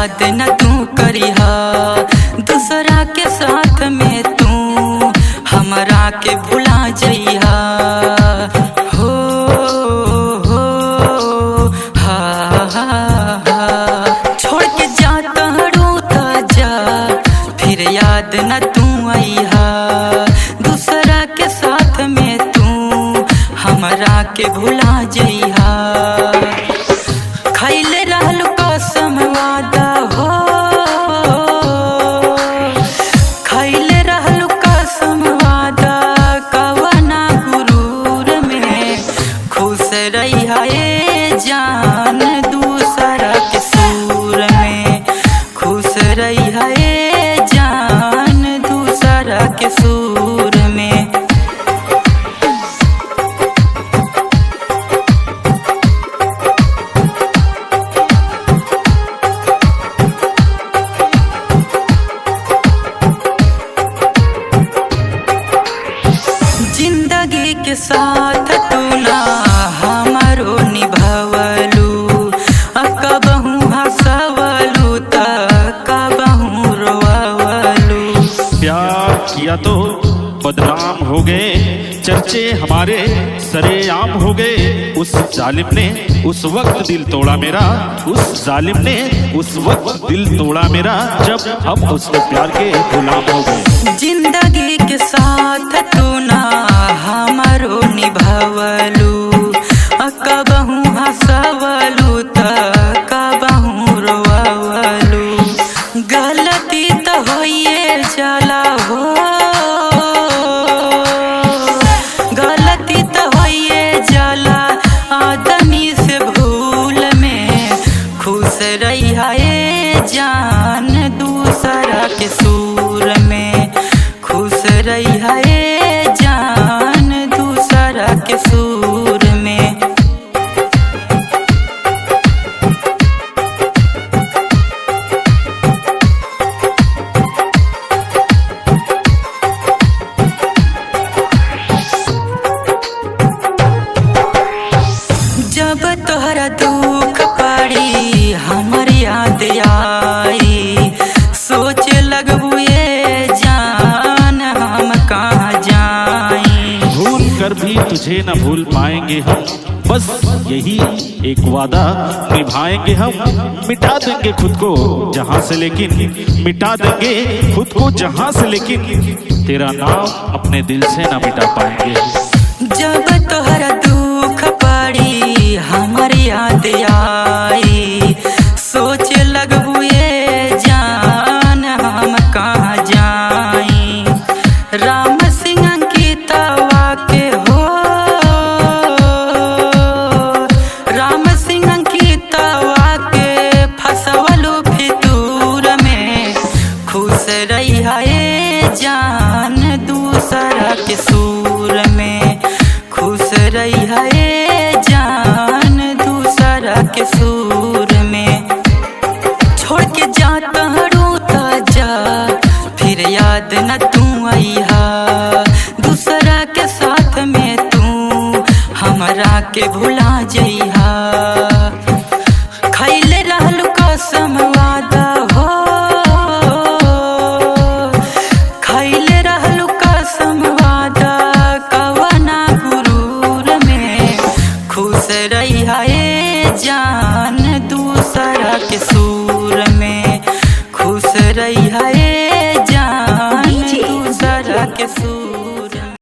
याद न तू करिहा, दूसरा के साथ में तू हमरा के भुला जइहा। हो हा हा हा। छोड़ के जाता रोता जा, फिर याद न तू आइहा, दूसरा के साथ में तू हमरा के भुला जइहा। खैले रहलू कसम वादा हो, खैले रहलू कसम वादा, कवना गुरूर में खुश रहिहा ए जान, दूसरा के सूर में खुश रहिहा ए जान, दूसरा के सूर में। जिंदगी के साथ तू ना हमारो निभावलू, कबहू हंसवलू त कबहू रोवलू। प्यार किया तो बदनाम हो गए, चर्चे हमारे सरेआम हो गए। उस जालिम ने उस वक्त दिल तोड़ा मेरा, उस जालिम ने उस वक्त दिल तोड़ा मेरा, जब हम उसके प्यार के गुलाम हो गए। जिंदगी के साथ तू ना हमारो निभावलू, कबहू हंसवलू त कबहू रोवलू। गलती तो होइए जाला हो, गलती तो होइए जाला, आदमी से भूल में खुश रहिहा ए जान, दूसरा के सूर में खुश रहिहा ए जान, दूसरा के सूर में। जब तोहरा दुख पड़ी हमर याद आई, सोचे लगबू ये जान हम कहाँ जाई। भूल कर भी तुझे न भूल पाएंगे हम, बस यही एक वादा निभाएंगे हम। मिटा देंगे खुद को जहाँ से लेकिन, मिटा देंगे खुद को जहाँ से लेकिन, तेरा नाम अपने दिल से न मिटा पाएंगे। जब तोहरा दुख पड़ी हमर याद आई, सोचे लगबू ये जान हम कहाँ जाई। राम सिंह अंकितवा के हो, राम सिंह अंकितवा के फसवलू फितूर में खुश रहिहा ए जान, दूसरा के सूर में खुश रहिहा ए जान, दूसरा के सूर में। छोड़ के जाता रोता जा, फिर याद न तू आइहा, दूसरा के साथ में तू हमरा के भुला जइहा। खैले रहलू कसम वादा हो, खैले रहलू कसम वादा, कवना गुरूर में खुश रहिहा ए जान, दूसरा के सूर में खुश रहिहा ए जान, दूसरा के सूर।